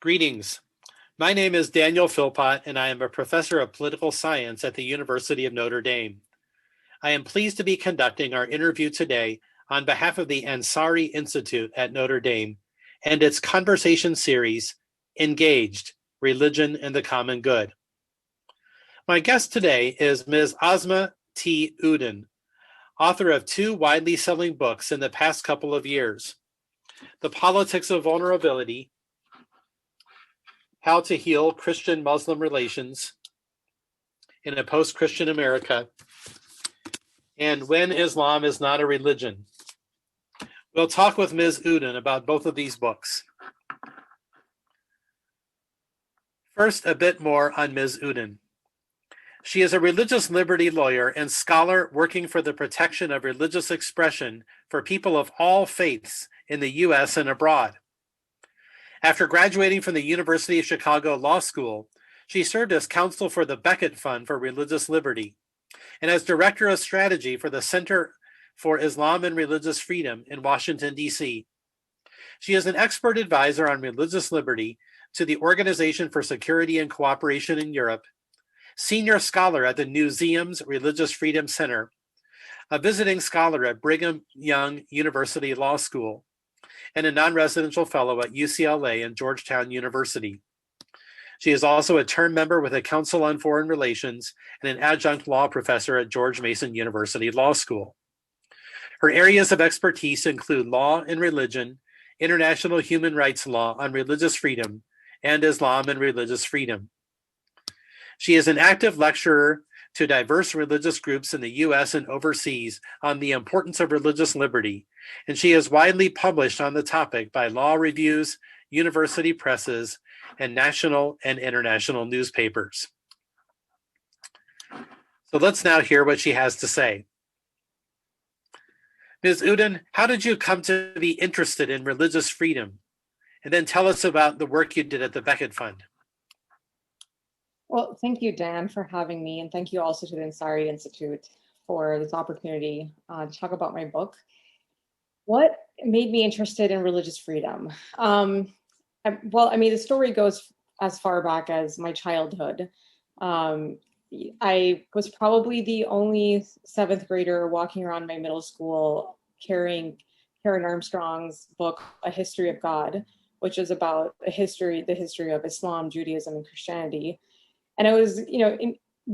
Greetings. My name is Daniel Philpott, and I am a professor of political science at the University of Notre Dame. I am pleased to be conducting our interview today on behalf of the Ansari Institute at Notre Dame and its conversation series, Engaged, Religion and the Common Good. My guest today is Ms. Asma T. Uddin, author of two widely selling books in the past couple of years, The Politics of Vulnerability, How to Heal Christian-Muslim Relations in a Post-Christian America, and When Islam is Not a Religion. We'll talk with Ms. Uddin about both of these books. First, a bit more on Ms. Uddin. She is a religious liberty lawyer and scholar working for the protection of religious expression for people of all faiths in the U.S. and abroad. After graduating from the University of Chicago Law School, she served as counsel for the Becket Fund for Religious Liberty and as director of strategy for the Center for Islam and Religious Freedom in Washington, D.C. She is an expert advisor on religious liberty to the Organization for Security and Cooperation in Europe, senior scholar at the Museum's Religious Freedom Center, a visiting scholar at Brigham Young University Law School, and a non-residential fellow at UCLA and Georgetown University. She is also a term member with the Council on Foreign Relations and an adjunct law professor at George Mason University Law School. Her areas of expertise include law and religion, international human rights law on religious freedom, and Islam and religious freedom. She is an active lecturer to diverse religious groups in the U.S. and overseas on the importance of religious liberty, and she is widely published on the topic by law reviews, university presses, and national and international newspapers. So let's now hear what she has to say. Ms. Uddin, how did you come to be interested in religious freedom? And then tell us about the work you did at the Becket Fund. Well, thank you, Dan, for having me, and thank you also to the Ansari Institute for this opportunity to talk about my book. What made me interested in religious freedom? The story goes as far back as my childhood. I was probably the only seventh grader walking around my middle school carrying Karen Armstrong's book, A History of God, which is about the history of Islam, Judaism, and Christianity. And I was,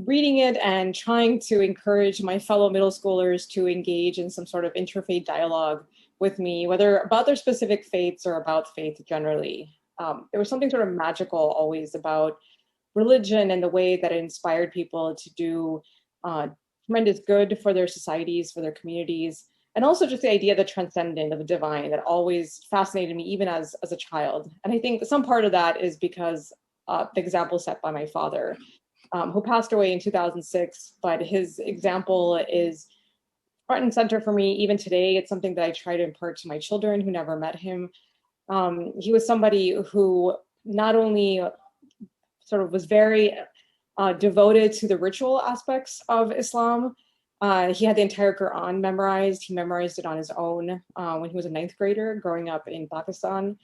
reading it and trying to encourage my fellow middle schoolers to engage in some sort of interfaith dialogue with me, whether about their specific faiths or about faith generally. There was something sort of magical always about religion and the way that it inspired people to do tremendous good for their societies, for their communities, and also just the idea of the transcendent, of the divine, that always fascinated me even as a child. And I think some part of that is because the example set by my father, who passed away in 2006, but his example is front and center for me even today. It's something that I try to impart to my children who never met him. He was somebody who not only sort of was very devoted to the ritual aspects of Islam. He had the entire Quran memorized. He memorized it on his own when he was a ninth grader growing up in Pakistan.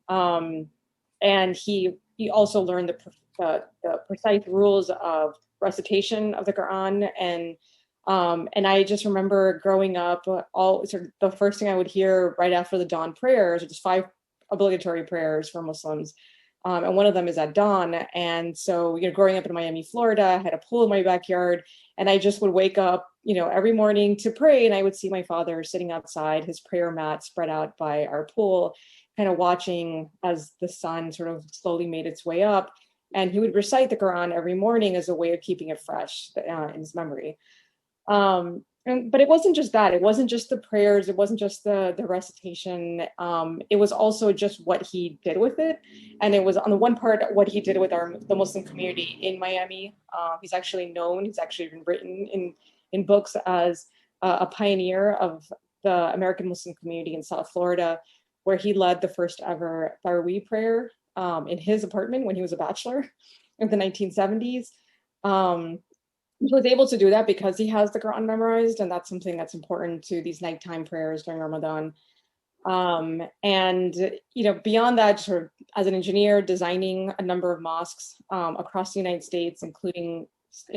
And he also learned the precise rules of recitation of the Quran. And I just remember growing up, the first thing I would hear right after the dawn prayers, which is 5 obligatory prayers for Muslims. And one of them is at dawn. And so, growing up in Miami, Florida, I had a pool in my backyard, and I just would wake up, every morning to pray. And I would see my father sitting outside, his prayer mat spread out by our pool, kind of watching as the sun sort of slowly made its way up. And he would recite the Quran every morning as a way of keeping it fresh in his memory. But it wasn't just that. It wasn't just the prayers. It wasn't just the recitation. It was also just what he did with it. And it was on the one part, what he did with the Muslim community in Miami. He's actually been written in books as a pioneer of the American Muslim community in South Florida, where he led the first ever Tarawih prayer in his apartment when he was a bachelor in the 1970s. He was able to do that because he has the Quran memorized, and that's something that's important to these nighttime prayers during Ramadan. And beyond that, sort of as an engineer, designing a number of mosques across the United States, including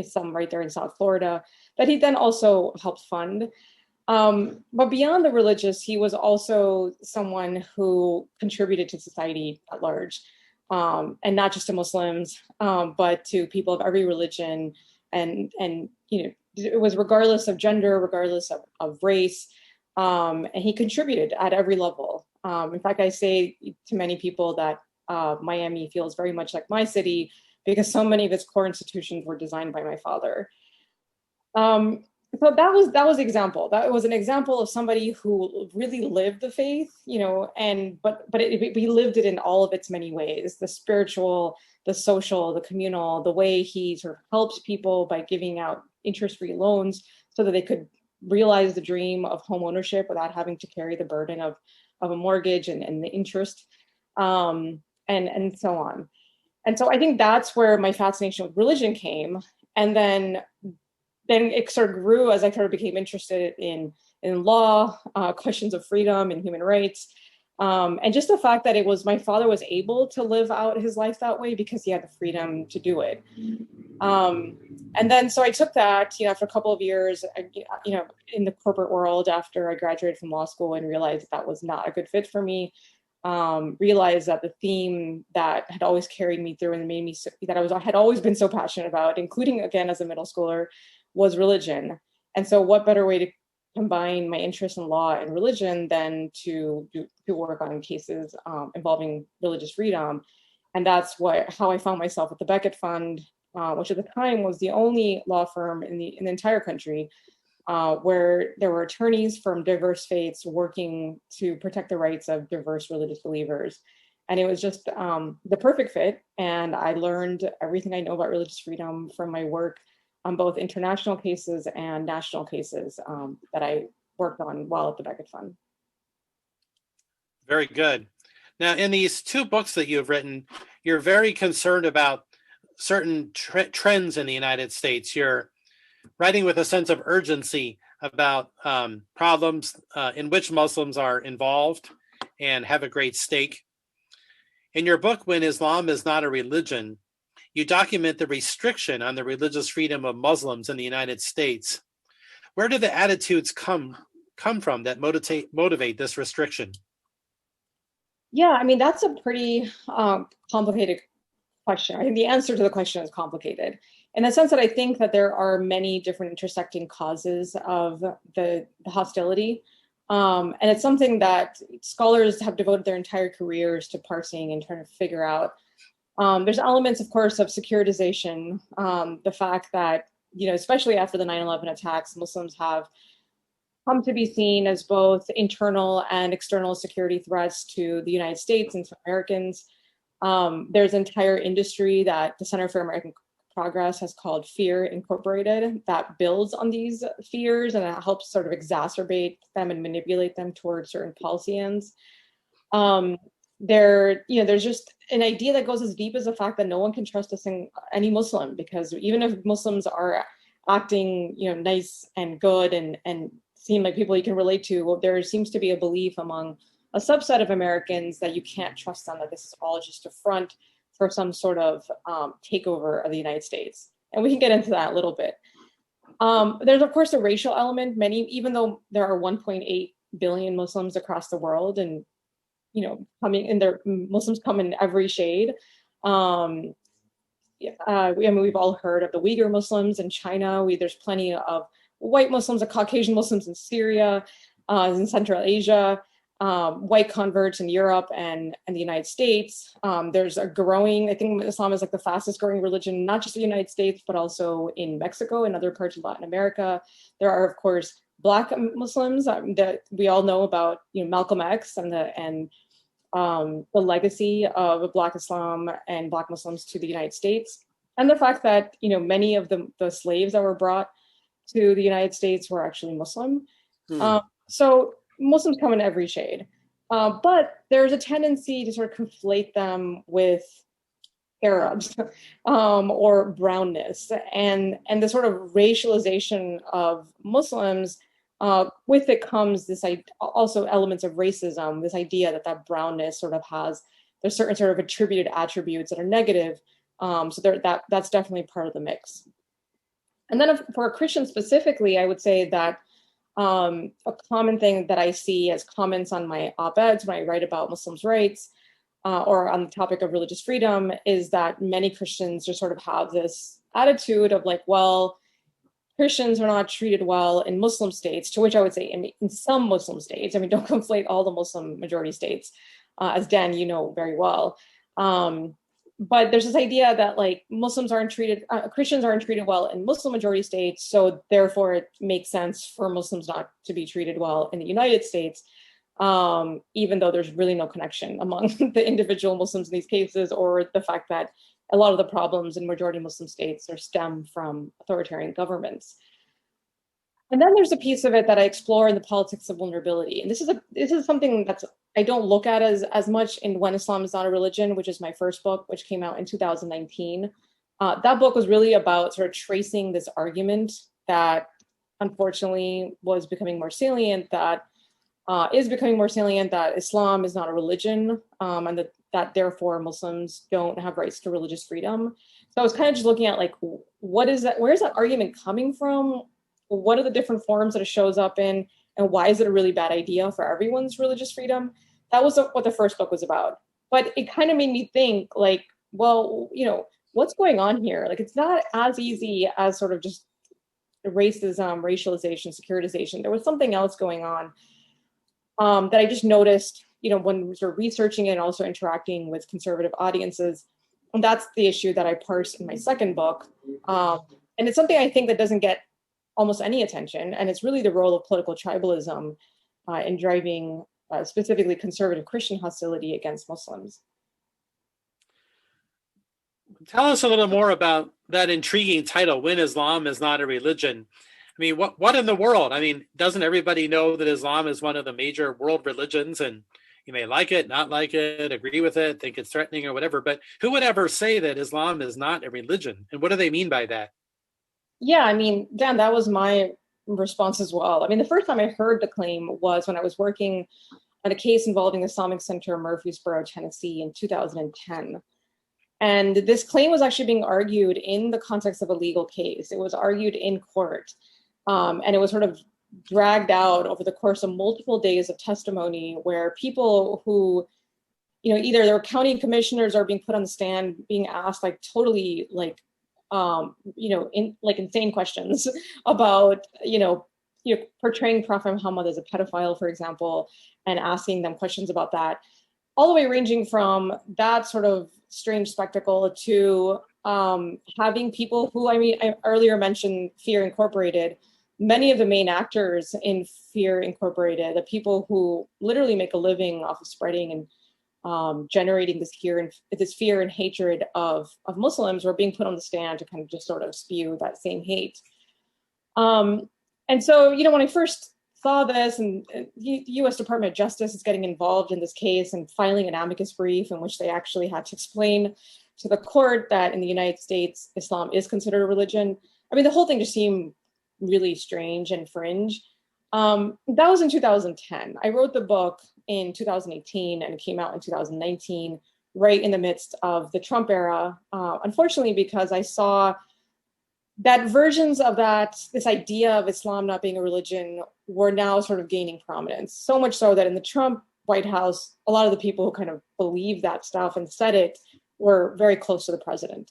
some right there in South Florida, that he then also helped fund. But beyond the religious, he was also someone who contributed to society at large, and not just to Muslims, but to people of every religion, and it was regardless of gender, regardless of race. And he contributed at every level. In fact, I say to many people that Miami feels very much like my city because so many of its core institutions were designed by my father. So that was example. That was an example of somebody who really lived the faith, but he lived it in all of its many ways: the spiritual, the social, the communal, the way he sort of helped people by giving out interest-free loans so that they could realize the dream of home ownership without having to carry the burden of a mortgage and the interest, and so on. And so I think that's where my fascination with religion came. And then it sort of grew as I sort of became interested in law, questions of freedom and human rights. And just the fact that my father was able to live out his life that way because he had the freedom to do it. And then, so I took that, after a couple of years, in the corporate world after I graduated from law school, and realized that was not a good fit for me. Realized that the theme that had always carried me through and made me had always been so passionate about, including again as a middle schooler, was religion. And so what better way to combine my interest in law and religion than to work on cases involving religious freedom. And that's how I found myself at the Becket Fund, which at the time was the only law firm in the entire country where there were attorneys from diverse faiths working to protect the rights of diverse religious believers. And it was just the perfect fit. And I learned everything I know about religious freedom from my work on both international cases and national cases that I worked on while at the Becket Fund. Very good. Now, in these two books that you've written, you're very concerned about certain trends in the United States. You're writing with a sense of urgency about problems in which Muslims are involved and have a great stake. In your book, When Islam is Not a Religion, you document the restriction on the religious freedom of Muslims in the United States. Where do the attitudes come from that motivate this restriction? Yeah, I mean, that's a pretty complicated question. I think the answer to the question is complicated in the sense that I think that there are many different intersecting causes of the hostility. And it's something that scholars have devoted their entire careers to parsing and trying to figure out. There's elements, of course, of securitization, the fact that, especially after the 9/11 attacks, Muslims have come to be seen as both internal and external security threats to the United States and to Americans. There's an entire industry that the Center for American Progress has called Fear Incorporated that builds on these fears, and it helps sort of exacerbate them and manipulate them towards certain policy ends. There's just an idea that goes as deep as the fact that no one can trust any Muslim, because even if Muslims are acting, nice and good and seem like people you can relate to, well, there seems to be a belief among a subset of Americans that you can't trust them, that this is all just a front for some sort of takeover of the United States. And we can get into that a little bit. There's, of course, a racial element. Even though there are 1.8 billion Muslims across the world, and Muslims come in every shade. We've all heard of the Uyghur Muslims in China. There's plenty of white Muslims, Caucasian Muslims in Syria, in Central Asia, white converts in Europe and the United States. There's a growing, I think Islam is like the fastest growing religion, not just in the United States, but also in Mexico and other parts of Latin America. There are, of course, Black Muslims that we all know about, Malcolm X and the legacy of Black Islam and Black Muslims to the United States. And the fact that, many of the slaves that were brought to the United States were actually Muslim. So Muslims come in every shade. But there's a tendency to sort of conflate them with Arabs or brownness. And the sort of racialization of Muslims with it comes this also elements of racism, this idea that that brownness sort of has, there's certain sort of attributed attributes that are negative. So that's definitely part of the mix. And then for Christians specifically, I would say that a common thing that I see as comments on my op-eds when I write about Muslims' rights or on the topic of religious freedom is that many Christians just sort of have this attitude of like, well, Christians are not treated well in Muslim states, to which I would say in some Muslim states. I mean, don't conflate all the Muslim majority states, as Dan, you know very well. But there's this idea that like Christians aren't treated well in Muslim majority states, so therefore it makes sense for Muslims not to be treated well in the United States, even though there's really no connection among the individual Muslims in these cases, or the fact that a lot of the problems in majority Muslim states are stem from authoritarian governments. And then there's a piece of it that I explore in the politics of vulnerability. And this is something that's I don't look at as much in When Islam is Not a Religion, which is my first book, which came out in 2019. That book was really about sort of tracing this argument that unfortunately was becoming more salient, that is becoming more salient, that Islam is not a religion, and that therefore Muslims don't have rights to religious freedom. So I was kind of just looking at like, what is that? Where is that argument coming from? What are the different forms that it shows up in? And why is it a really bad idea for everyone's religious freedom? That was what the first book was about. But it kind of made me think like, well, you know, what's going on here? Like, it's not as easy as sort of just racism, racialization, securitization. There was something else going on that I just noticed, you know, when sort of researching it and also interacting with conservative audiences. And that's the issue that I parsed in my second book. And it's something I think that doesn't get almost any attention. And it's really the role of political tribalism in driving specifically conservative Christian hostility against Muslims. Tell us a little more about that intriguing title, When Islam is Not a Religion. I mean, what in the world? I mean, doesn't everybody know that Islam is one of the major world religions, and you may like it, not like it, agree with it, think it's threatening or whatever, but who would ever say that Islam is not a religion? And what do they mean by that? Yeah, I mean, Dan, that was my response as well. I mean, the first time I heard the claim was when I was working on a case involving the Islamic Center in Murfreesboro, Tennessee in 2010. And this claim was actually being argued in the context of a legal case. It was argued in court. And it was sort of dragged out over the course of multiple days of testimony where people who, you know, either their county commissioners are being put on the stand, being asked like totally like, you know, insane questions about, portraying Prophet Muhammad as a pedophile, for example, and asking them questions about that, all the way ranging from that sort of strange spectacle to having people who, I mean, I earlier mentioned Fear Incorporated. Many of the main actors in Fear Incorporated, the people who literally make a living off of spreading and generating this fear and hatred of Muslims, were being put on the stand to kind of just sort of spew that same hate. And so, you know, when I first saw this, and the U.S. Department of Justice is getting involved in this case and filing an amicus brief in which they actually had to explain to the court that in the United States, Islam is considered a religion. I mean, the whole thing just seemed really strange and fringe. That was in 2010. I wrote the book in 2018 and it came out in 2019, right in the midst of the Trump era. Unfortunately, because I saw that versions of this idea of Islam not being a religion were now sort of gaining prominence. So much so that in the Trump White House, a lot of the people who kind of believed that stuff and said it were very close to the president.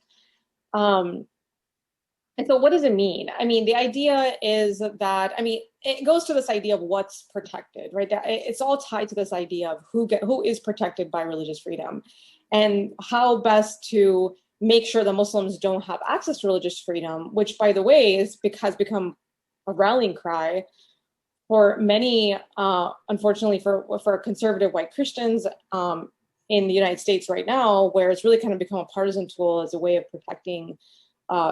And so what does it mean? I mean, the idea is that, I mean, it goes to this idea of what's protected, right? It's all tied to this idea of who is protected by religious freedom and how best to make sure that Muslims don't have access to religious freedom, which, by the way, has become a rallying cry for many, unfortunately, for conservative white Christians in the United States right now, where it's really kind of become a partisan tool as a way of protecting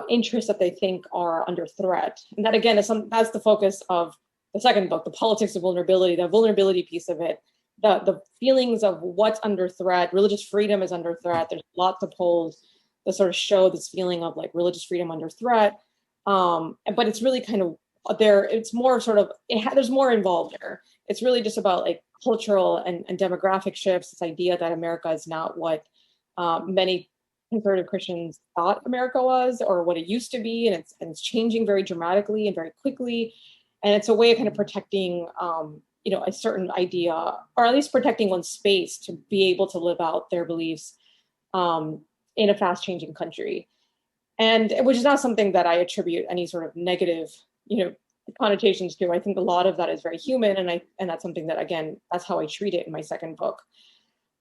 interests that they think are under threat. And that, again, that's the focus of the second book, The Politics of Vulnerability, the vulnerability piece of it, the feelings of what's under threat. Religious freedom is under threat. There's lots of polls that sort of show this feeling of like religious freedom under threat. But it's really kind of it's more sort of, there's more involved there. It's really just about like cultural and demographic shifts, this idea that America is not what many conservative Christians thought America was or what it used to be, and it's changing very dramatically and very quickly. And it's a way of kind of protecting a certain idea, or at least protecting one's space to be able to live out their beliefs in a fast changing country. And which is not something that I attribute any sort of negative, connotations to. I think a lot of that is very human, and that's something that, again, that's how I treat it in my second book.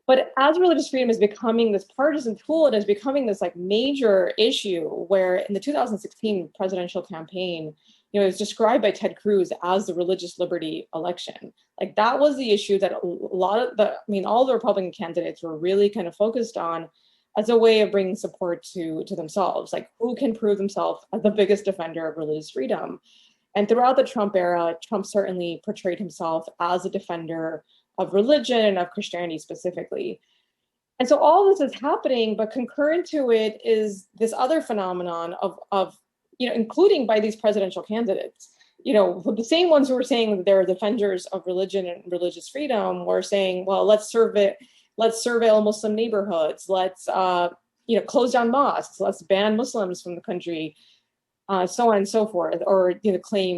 But as religious freedom is becoming this partisan tool, it is becoming this like major issue where in the 2016 presidential campaign, it was described by Ted Cruz as the religious liberty election. Like that was the issue that all the Republican candidates were really kind of focused on as a way of bringing support to themselves, like who can prove themselves as the biggest defender of religious freedom. And throughout the Trump era, Trump certainly portrayed himself as a defender of religion and of Christianity specifically. And so all this is happening, but concurrent to it is this other phenomenon of including by these presidential candidates, the same ones who were saying that they're defenders of religion and religious freedom were saying, well, let's surveil Muslim neighborhoods, let's close down mosques, let's ban Muslims from the country, so on and so forth, or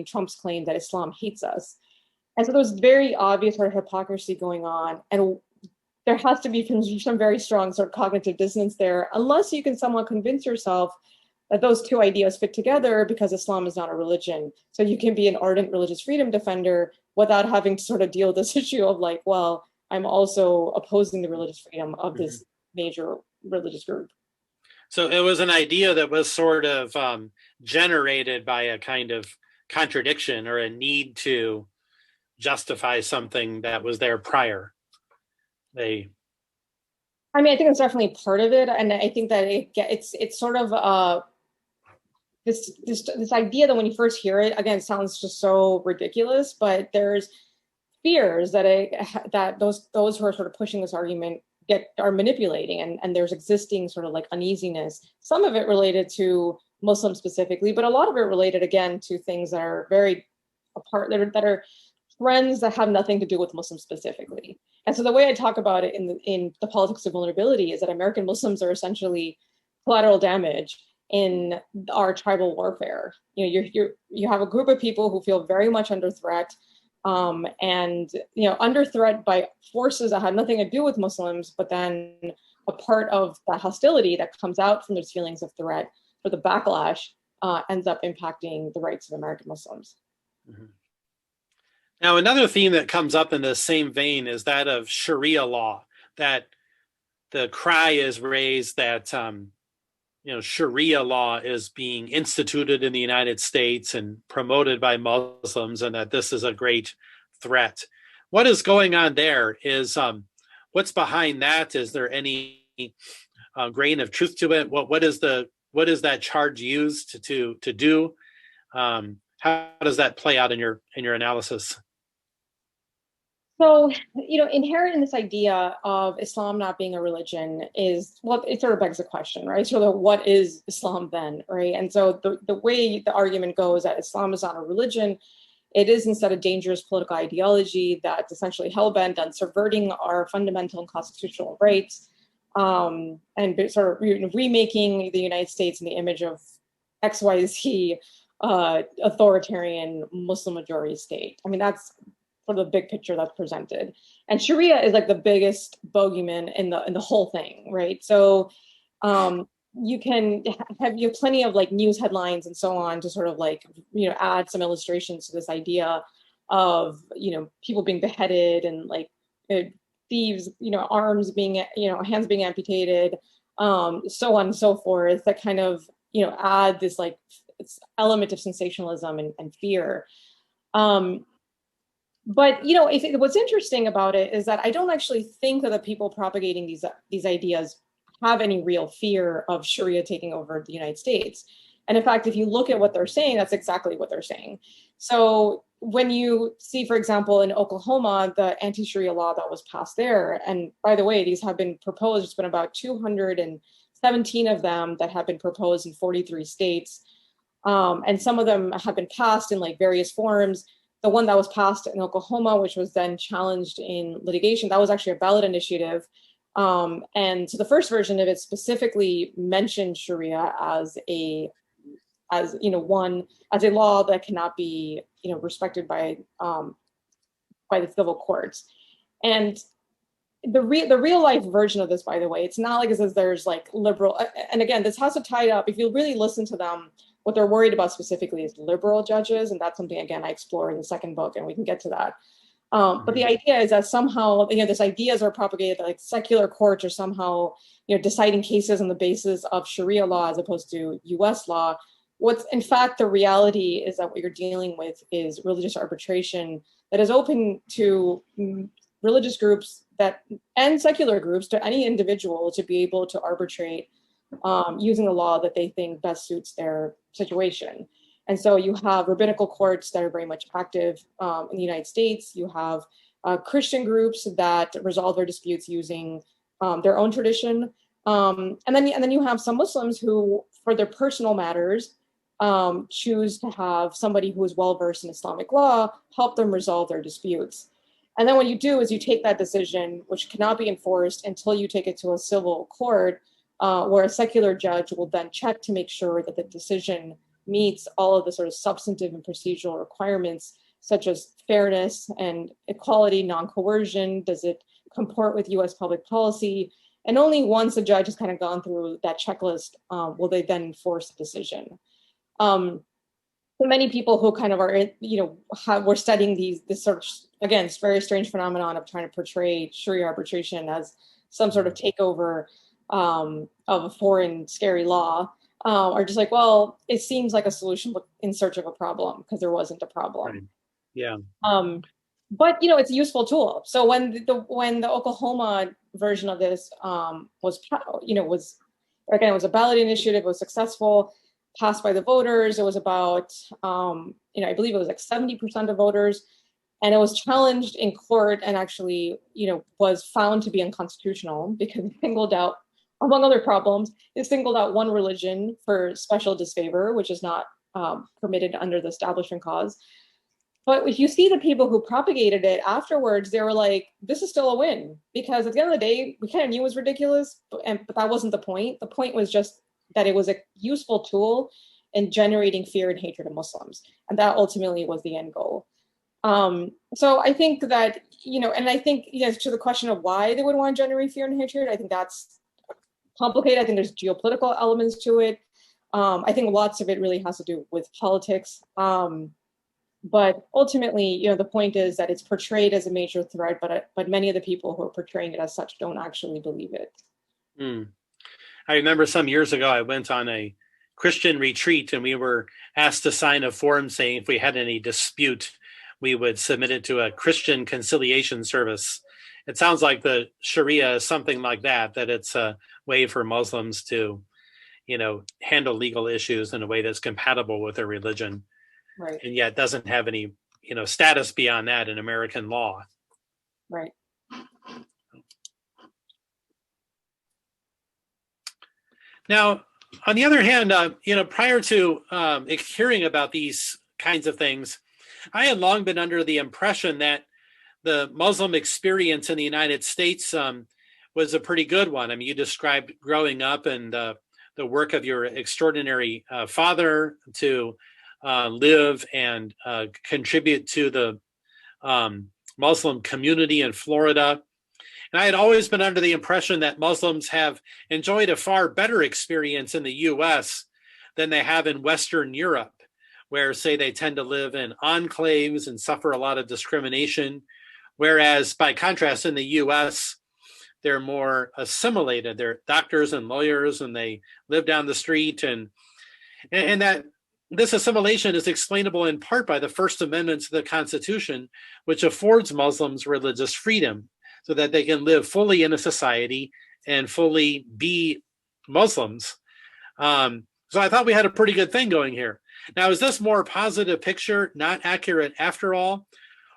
Trump's claim that Islam hates us. And so there's very obvious sort of hypocrisy going on, and there has to be some very strong sort of cognitive dissonance there, unless you can somewhat convince yourself that those two ideas fit together, because Islam is not a religion. So you can be an ardent religious freedom defender without having to sort of deal with this issue of like, well, I'm also opposing the religious freedom of this major religious group. So it was an idea that was sort of generated by a kind of contradiction or a need to justify something that was there prior. I think it's definitely part of it, and I think that it's sort of this idea that when you first hear it, again, it sounds just so ridiculous, but there's fears that those who are sort of pushing this argument are manipulating, and there's existing sort of like uneasiness. Some of it related to Muslims specifically, but a lot of it related again to things that are very apart, that are trends that have nothing to do with Muslims specifically. And so the way I talk about it in the politics of vulnerability is that American Muslims are essentially collateral damage in our tribal warfare. You have a group of people who feel very much under threat, and under threat by forces that have nothing to do with Muslims, but then a part of that hostility that comes out from those feelings of threat, or the backlash, ends up impacting the rights of American Muslims. Mm-hmm. Now, another theme that comes up in the same vein is that of Sharia law, that the cry is raised that Sharia law is being instituted in the United States and promoted by Muslims, and that this is a great threat. What is going on there? Is what's behind that? Is there any grain of truth to it? What is that charge used to do? How does that play out in your analysis? So, inherent in this idea of Islam not being a religion is, well, it sort of begs the question, right? So what is Islam then, right? And so the way the argument goes that Islam is not a religion, it is instead a dangerous political ideology that's essentially hell-bent on subverting our fundamental and constitutional rights, and sort of remaking the United States in the image of XYZ authoritarian Muslim majority state. I mean, that's sort of the big picture that's presented. And Sharia is like the biggest bogeyman in the whole thing, right? So you have plenty of like news headlines and so on to sort of like, add some illustrations to this idea of, people being beheaded and like thieves, arms being, hands being amputated, so on and so forth, that kind of, add this like element of sensationalism and fear. But what's interesting about it is that I don't actually think that the people propagating these ideas have any real fear of Sharia taking over the United States. And in fact, if you look at what they're saying, that's exactly what they're saying. So when you see, for example, in Oklahoma, the anti-Sharia law that was passed there, and by the way, these have been proposed, it's been about 217 of them that have been proposed in 43 states. And some of them have been passed in like various forms. The one that was passed in Oklahoma, which was then challenged in litigation, that was actually a ballot initiative. And so the first version of it specifically mentioned Sharia as a law that cannot be respected by the civil courts. And the real life version of this, by the way, it's not like it says there's like liberal, and again, this has to tie up, if you really listen to them, what they're worried about specifically is liberal judges, and that's something, again, I explore in the second book, and we can get to that. But the idea is that somehow, these ideas are propagated that like secular courts are somehow, deciding cases on the basis of Sharia law as opposed to US law. What's in fact the reality is that what you're dealing with is religious arbitration that is open to religious groups and secular groups, to any individual to be able to arbitrate using the law that they think best suits their situation. And so you have rabbinical courts that are very much active in the United States. You have Christian groups that resolve their disputes using their own tradition. And then you have some Muslims who, for their personal matters, choose to have somebody who is well-versed in Islamic law help them resolve their disputes. And then what you do is you take that decision, which cannot be enforced until you take it to a civil court, where a secular judge will then check to make sure that the decision meets all of the sort of substantive and procedural requirements, such as fairness and equality, non-coercion. Does it comport with US public policy? And only once a judge has kind of gone through that checklist will they then enforce the decision. So many people who kind of are, we're studying this sort of, again, it's very strange phenomenon of trying to portray Sharia arbitration as some sort of takeover of a foreign scary law, are just like, well, it seems like a solution in search of a problem because there wasn't a problem. Right. Yeah. But it's a useful tool. So when the Oklahoma version of this was a ballot initiative, it was successful, passed by the voters. It was about I believe it was like 70% of voters, and it was challenged in court and actually was found to be unconstitutional because it singled out, among other problems, it singled out one religion for special disfavor, which is not permitted under the Establishment Clause. But if you see the people who propagated it afterwards, they were like, this is still a win, because at the end of the day, we kind of knew it was ridiculous, but that wasn't the point. The point was just that it was a useful tool in generating fear and hatred of Muslims. And that ultimately was the end goal. So I think that, and I think, to the question of why they would want to generate fear and hatred, I think that's complicated. I think there's geopolitical elements to it. I think lots of it really has to do with politics. But ultimately, the point is that it's portrayed as a major threat, but many of the people who are portraying it as such don't actually believe it. I remember some years ago, I went on a Christian retreat and we were asked to sign a form saying if we had any dispute, we would submit it to a Christian conciliation service. It sounds like the Sharia is something like that it's a way for Muslims to, handle legal issues in a way that's compatible with their religion. Right. And yet doesn't have any, status beyond that in American law. Right. Now, on the other hand, prior to hearing about these kinds of things, I had long been under the impression that the Muslim experience in the United States was a pretty good one. I mean, you described growing up and the work of your extraordinary father to live and contribute to the Muslim community in Florida. And I had always been under the impression that Muslims have enjoyed a far better experience in the US than they have in Western Europe, where, say, they tend to live in enclaves and suffer a lot of discrimination. Whereas, by contrast, in the US, they're more assimilated. They're doctors and lawyers, and they live down the street. And that this assimilation is explainable in part by the First Amendment to the Constitution, which affords Muslims religious freedom so that they can live fully in a society and fully be Muslims. So I thought we had a pretty good thing going here. Now, is this more positive picture not accurate after all?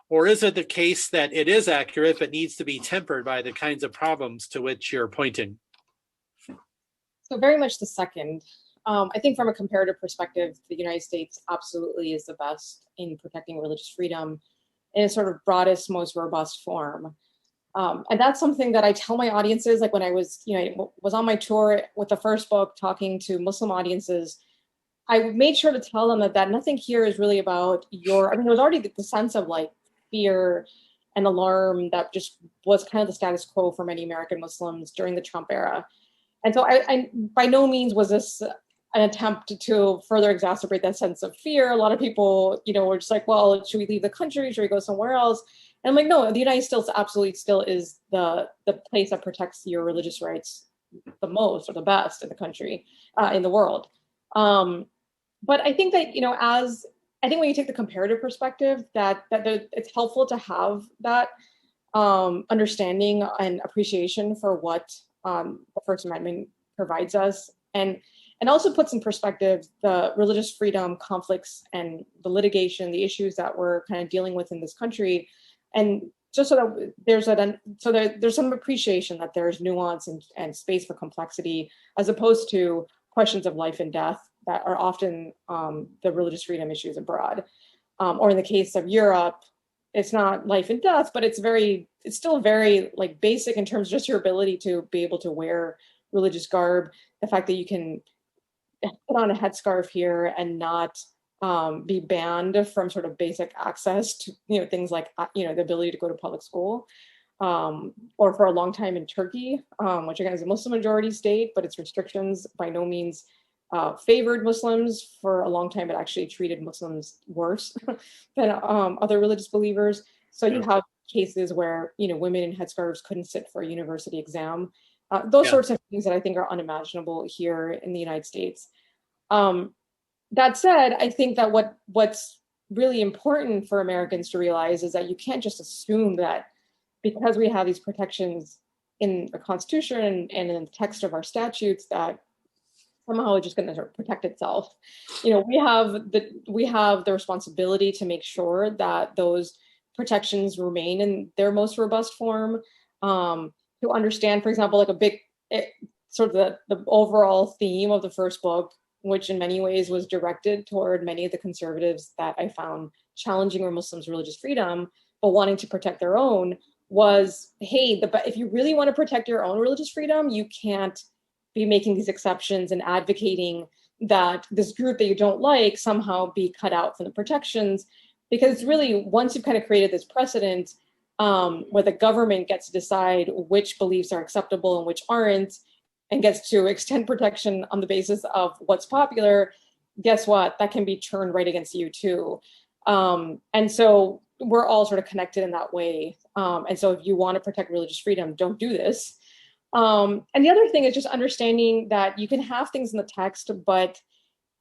Or is it the case that it is accurate but needs to be tempered by the kinds of problems to which you're pointing? So very much the second. I think from a comparative perspective, the United States absolutely is the best in protecting religious freedom in a sort of broadest, most robust form. And that's something that I tell my audiences, like when I was, was on my tour with the first book, talking to Muslim audiences, I made sure to tell them that nothing here is really about there was already the sense of like fear and alarm that just was kind of the status quo for many American Muslims during the Trump era. And so I by no means was this an attempt to further exacerbate that sense of fear. A lot of people, were just like, well, should we leave the country? Should we go somewhere else? And I'm like, no, the United States absolutely still is the place that protects your religious rights the most or the best in the country, in the world. But I think that, I think when you take the comparative perspective, that it's helpful to have that understanding and appreciation for what the First Amendment provides us, and also puts in perspective the religious freedom conflicts and the litigation, the issues that we're kind of dealing with in this country, and just so that there's some appreciation that there's nuance and space for complexity, as opposed to questions of life and death that are often the religious freedom issues abroad. Or in the case of Europe, it's not life and death, but it's still very like basic in terms of just your ability to be able to wear religious garb. The fact that you can put on a headscarf here and not be banned from sort of basic access to things like the ability to go to public school, or for a long time in Turkey, which again is a Muslim majority state, but its restrictions by no means favored Muslims. For a long time, it actually treated Muslims worse than other religious believers. So you have cases where women in headscarves couldn't sit for a university exam. Those sorts of things that I think are unimaginable here in the United States. That said, I think that what's really important for Americans to realize is that you can't just assume that because we have these protections in the Constitution and in the text of our statutes that somehow it's just going to sort of protect itself. We have the responsibility to make sure that those protections remain in their most robust form. To understand, for example, like sort of the overall theme of the first book, which in many ways was directed toward many of the conservatives that I found challenging Muslims' religious freedom, but wanting to protect their own, was, hey, if you really want to protect your own religious freedom, you can't be making these exceptions and advocating that this group that you don't like somehow be cut out from the protections. Because really, once you've kind of created this precedent where the government gets to decide which beliefs are acceptable and which aren't, and gets to extend protection on the basis of what's popular, guess what? That can be turned right against you too. And so we're all sort of connected in that way. And so if you want to protect religious freedom, don't do this. And the other thing is just understanding that you can have things in the text, but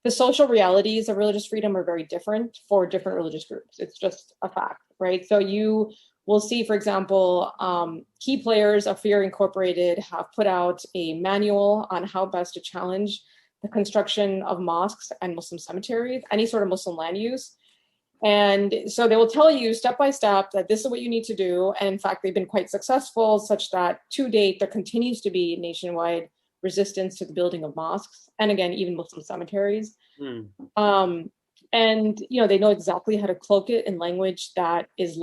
the social realities of religious freedom are very different for different religious groups. It's just a fact, right? So you will see, for example, key players of Fear Incorporated have put out a manual on how best to challenge the construction of mosques and Muslim cemeteries, any sort of Muslim land use. And so they will tell you step by step that this is what you need to do. And in fact, they've been quite successful, such that to date, there continues to be nationwide resistance to the building of mosques, and again, even Muslim cemeteries. And they know exactly how to cloak it in language that is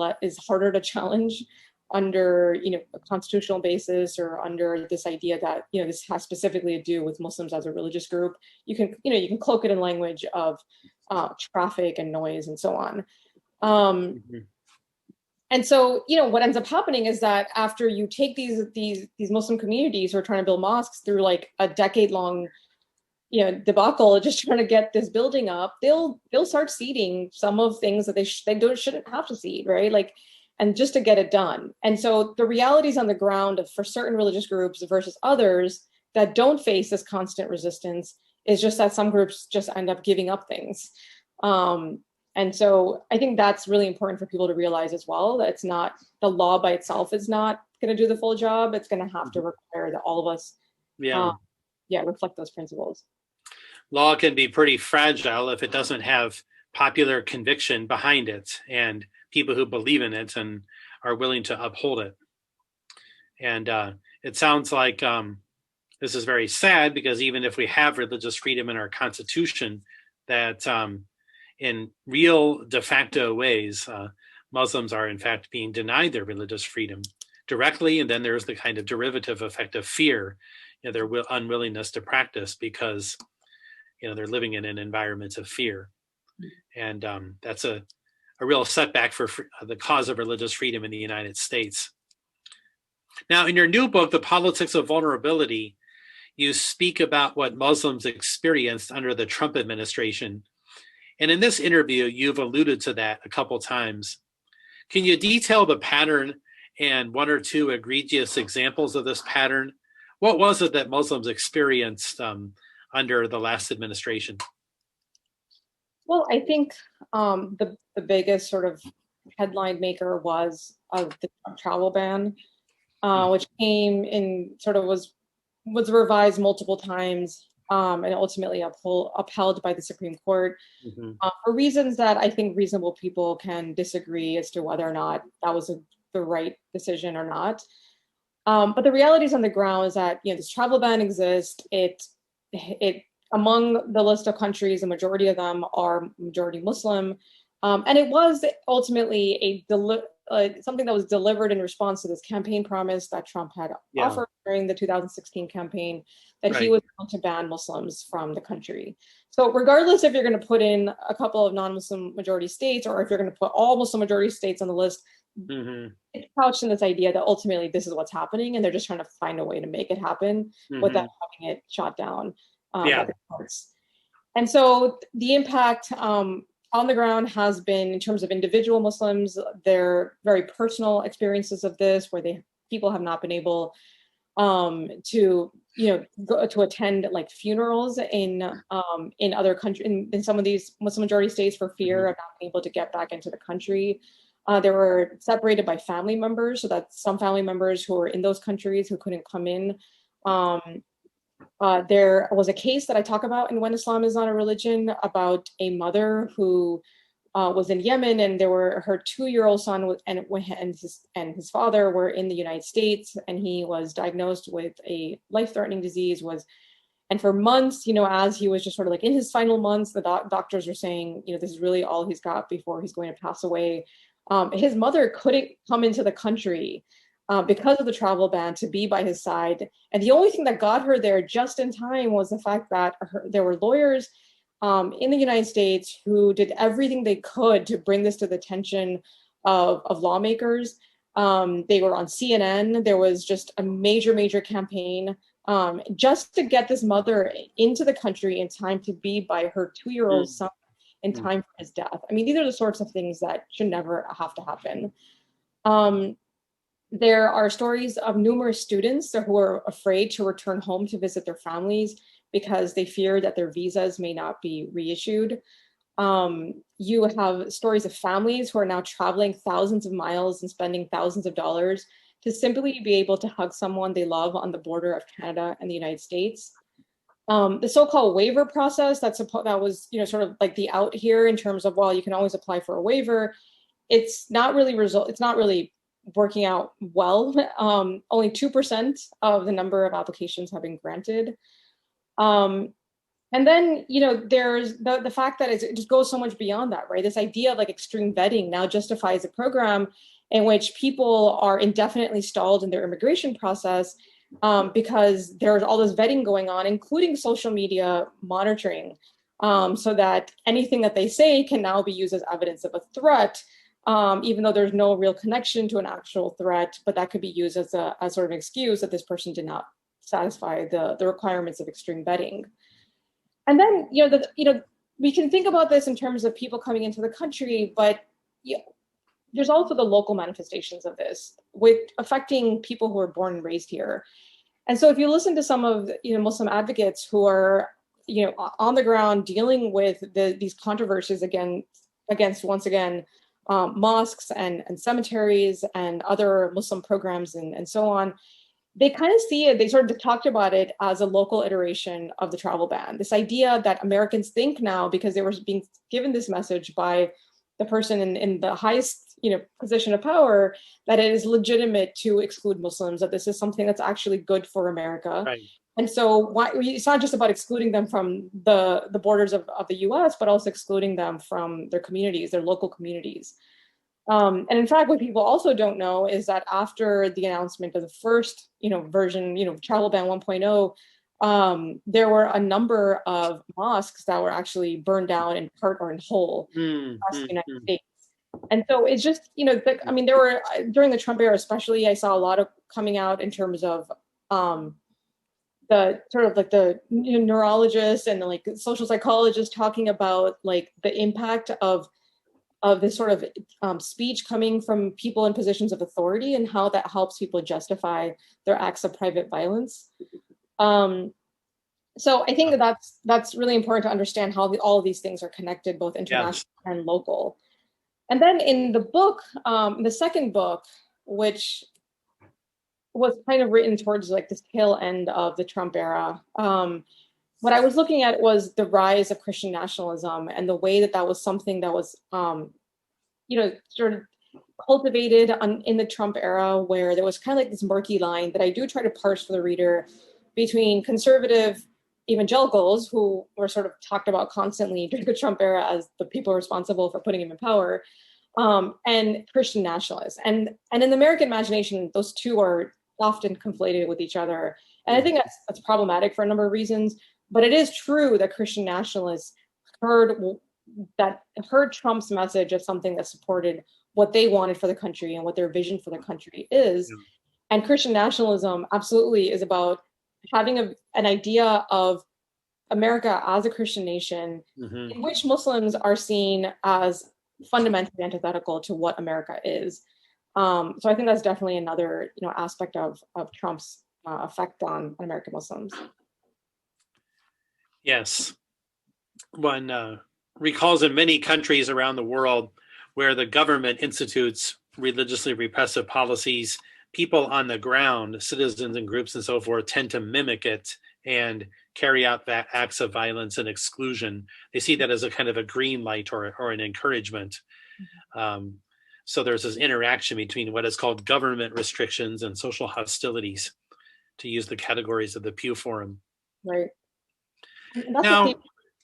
harder to challenge under a constitutional basis, or under this idea that this has specifically to do with Muslims as a religious group. You can cloak it in language of traffic and noise and so on. And so what ends up happening is that after you take these Muslim communities who are trying to build mosques through like a decade-long debacle, just trying to get this building up, they'll start ceding some of things that they shouldn't have to cede, right? Like, and just to get it done. And so the realities on the ground for certain religious groups versus others that don't face this constant resistance is just that some groups just end up giving up things. And so I think that's really important for people to realize as well, that it's not, the law by itself is not going to do the full job. It's going to have to require that all of us reflect those principles. Law can be pretty fragile if it doesn't have popular conviction behind it and people who believe in it and are willing to uphold it. And it sounds like This is very sad because even if we have religious freedom in our Constitution, that in real de facto ways, Muslims are in fact being denied their religious freedom directly, and then there's the kind of derivative effect of fear, their unwillingness to practice because they're living in an environment of fear, and that's a real setback for the cause of religious freedom in the United States. Now, in your new book, The Politics of Vulnerability, you speak about what Muslims experienced under the Trump administration. And in this interview, you've alluded to that a couple times. Can you detail the pattern and one or two egregious examples of this pattern? What was it that Muslims experienced under the last administration? Well, I think the biggest sort of headline maker was the travel ban, which came in sort of was revised multiple times and ultimately upheld by the Supreme Court for reasons that I think reasonable people can disagree as to whether or not that was the right decision or not. But the realities on the ground is that this travel ban exists. It among the list of countries, the majority of them are majority Muslim, and it was ultimately something that was delivered in response to this campaign promise that Trump had offered during the 2016 campaign that he was going to ban Muslims from the country. So regardless if you're going to put in a couple of non-Muslim majority states or if you're going to put all Muslim majority states on the list, it's couched in this idea that ultimately this is what's happening and they're just trying to find a way to make it happen without having it shot down by the courts. And so the impact on the ground has been, in terms of individual Muslims, their very personal experiences of this, where people have not been able to go to attend like funerals in other countries, in some of these Muslim majority states for fear of not being able to get back into the country. They were separated by family members, so that some family members who were in those countries who couldn't come in. There was a case that I talk about in When Islam is Not a Religion about a mother who was in Yemen, and her 2-year-old son and his father were in the United States, and he was diagnosed with a life-threatening disease. And for months, as he was just sort of like in his final months, the doctors were saying, this is really all he's got before he's going to pass away. His mother couldn't come into the country because of the travel ban to be by his side. And the only thing that got her there just in time was the fact that there were lawyers in the United States who did everything they could to bring this to the attention of lawmakers. They were on CNN. There was just a major campaign just to get this mother into the country in time to be by her 2-year-old son in time for his death. I mean, these are the sorts of things that should never have to happen. There are stories of numerous students who are afraid to return home to visit their families because they fear that their visas may not be reissued. You have stories of families who are now traveling thousands of miles and spending thousands of dollars to simply be able to hug someone they love on the border of Canada and the United States. The so-called waiver process that was sort of like the out here in terms of, well, you can always apply for a waiver. It's not really working out well. Only 2% of the number of applications have been granted. And then, there's the fact that it just goes so much beyond that, right? This idea of like extreme vetting now justifies a program in which people are indefinitely stalled in their immigration process because there's all this vetting going on, including social media monitoring, so that anything that they say can now be used as evidence of a threat, even though there's no real connection to an actual threat, but that could be used as sort of an excuse that this person did not satisfy the requirements of extreme vetting. And then, we can think about this in terms of people coming into the country, but there's also the local manifestations of this with affecting people who are born and raised here. And so if you listen to some of Muslim advocates who are on the ground dealing with these controversies against once again mosques and cemeteries and other Muslim programs and so on, they kind of see it, they sort of talked about it as a local iteration of the travel ban. This idea that Americans think now, because they were being given this message by the person in the highest, position of power, that it is legitimate to exclude Muslims, that this is something that's actually good for America. Right. And so it's not just about excluding them from the borders of the US, but also excluding them from their communities, their local communities. And in fact, what people also don't know is that after the announcement of the first, version, travel ban 1.0, there were a number of mosques that were actually burned down in part or in whole across the United States. And so it's just, there were, during the Trump era especially, I saw a lot of coming out in terms of the sort of like the neurologists and like social psychologists talking about like the impact of this sort of speech coming from people in positions of authority and how that helps people justify their acts of private violence. So I think that's really important to understand how all of these things are connected, both international and local. And then in the book, the second book, which was kind of written towards like this tail end of the Trump era, what I was looking at was the rise of Christian nationalism and the way that was something that was, sort of cultivated in the Trump era, where there was kind of like this murky line that I do try to parse for the reader between conservative evangelicals, who were sort of talked about constantly during the Trump era as the people responsible for putting him in power, and Christian nationalists. And in the American imagination, those two are often conflated with each other. And I think that's problematic for a number of reasons. But it is true that Christian nationalists heard Trump's message as something that supported what they wanted for the country and what their vision for the country is. And Christian nationalism absolutely is about having an idea of America as a Christian nation, in which Muslims are seen as fundamentally antithetical to what America is. So I think that's definitely another aspect of Trump's effect on American Muslims. Yes. One recalls in many countries around the world where the government institutes religiously repressive policies, people on the ground, citizens and groups and so forth, tend to mimic it and carry out that acts of violence and exclusion. They see that as a kind of a green light or an encouragement. So there's this interaction between what is called government restrictions and social hostilities, to use the categories of the Pew Forum. Right. Now,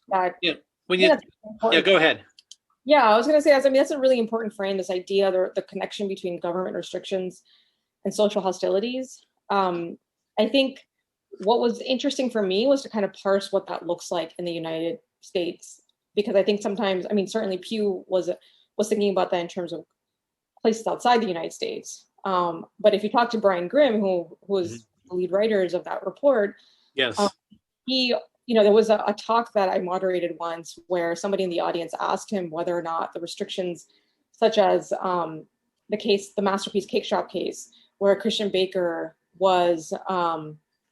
go ahead. Yeah, I was going to say, that's a really important frame, this idea, the connection between government restrictions and social hostilities. I think what was interesting for me was to kind of parse what that looks like in the United States, because I think sometimes, certainly Pew was thinking about that in terms of places outside the United States. But if you talk to Brian Grimm, who was the lead writers of that report, there was a talk that I moderated once where somebody in the audience asked him whether or not the restrictions, such as the Masterpiece Cake Shop case, where a Christian baker was,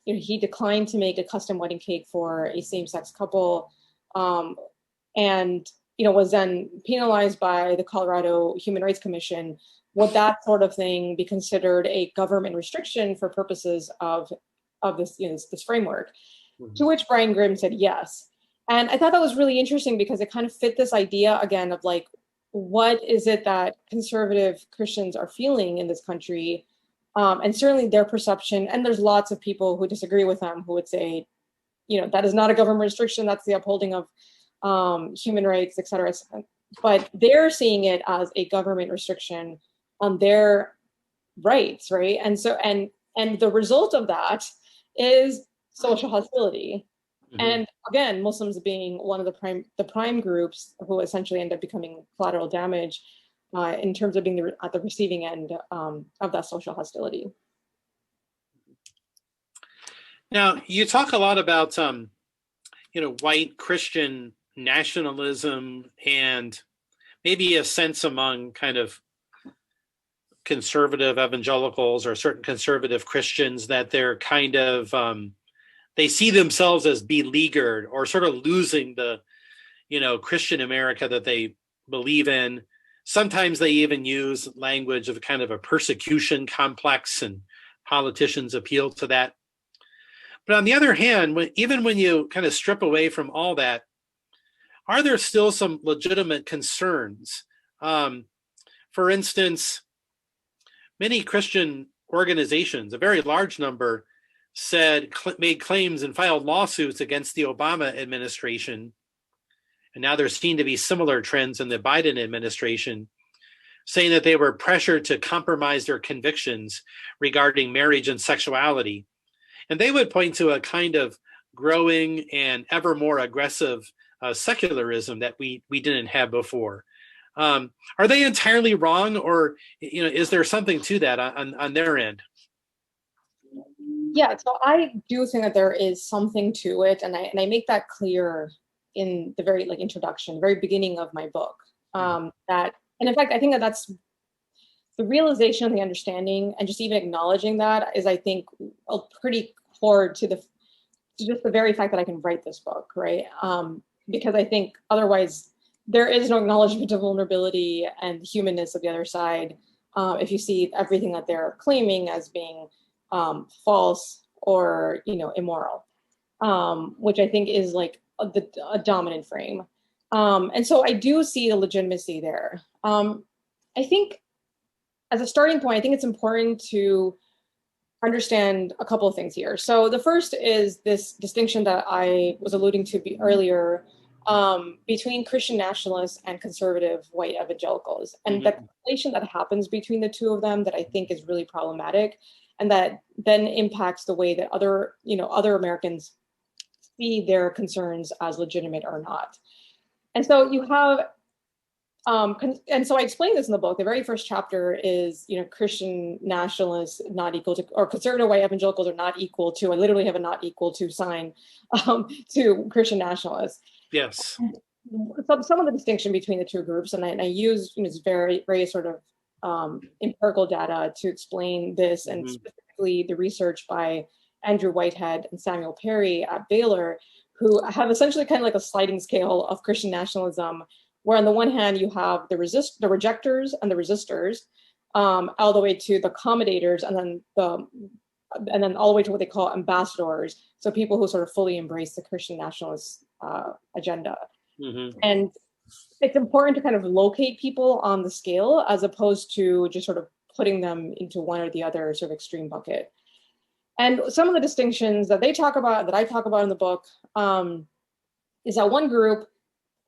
he declined to make a custom wedding cake for a same-sex couple, and was then penalized by the Colorado Human Rights Commission. Would that sort of thing be considered a government restriction for purposes of this this framework? To which Brian Grimm said yes. And I thought that was really interesting because it kind of fit this idea again of like, what is it that conservative Christians are feeling in this country? And certainly their perception, and there's lots of people who disagree with them who would say, that is not a government restriction, that's the upholding of human rights, et cetera. But they're seeing it as a government restriction on their rights, right? And so, and the result of that is social hostility. And again, Muslims being one of the prime groups who essentially end up becoming collateral damage in terms of being at the receiving end of that social hostility. Now, you talk a lot about white Christian nationalism and maybe a sense among kind of conservative evangelicals or certain conservative Christians that they're kind of they see themselves as beleaguered or sort of losing the, Christian America that they believe in. Sometimes they even use language of kind of a persecution complex, and politicians appeal to that. But on the other hand, even when you kind of strip away from all that, are there still some legitimate concerns For instance, many Christian organizations, a very large number, made claims and filed lawsuits against the Obama administration. And now there seem to be similar trends in the Biden administration, saying that they were pressured to compromise their convictions regarding marriage and sexuality. And they would point to a kind of growing and ever more aggressive secularism that we didn't have before. Are they entirely wrong, or is there something to that on their end? Yeah, so I do think that there is something to it, and I make that clear in the very introduction, very beginning of my book. That, and in fact, I think that that's the realization of the understanding, and just even acknowledging that is, I think, a pretty core to just the very fact that I can write this book, right? Because I think otherwise there is no acknowledgement of vulnerability and humanness of the other side if you see everything that they're claiming as being false or immoral, which I think is like a dominant frame. And so I do see the legitimacy there. I think as a starting point, I think it's important to understand a couple of things here. So the first is this distinction that I was alluding to earlier between Christian nationalists and conservative white evangelicals, and the relation that happens between the two of them that I think is really problematic, and that then impacts the way that other Americans see their concerns as legitimate or not. And so you have, and so I explain this in the book. The very first chapter is, Christian nationalists not equal to, or conservative white evangelicals are not equal to, I literally have a not equal to sign to Christian nationalists. Yes. Some of the distinction between the two groups, and I use very sort of empirical data to explain this, and specifically the research by Andrew Whitehead and Samuel Perry at Baylor, who have essentially kind of like a sliding scale of Christian nationalism, where on the one hand you have the rejectors and the resistors, all the way to the accommodators, and then all the way to what they call ambassadors, so people who sort of fully embrace the Christian nationalist agenda. And it's important to kind of locate people on the scale as opposed to just sort of putting them into one or the other sort of extreme bucket. And some of the distinctions that they talk about, that I talk about in the book, is that one group,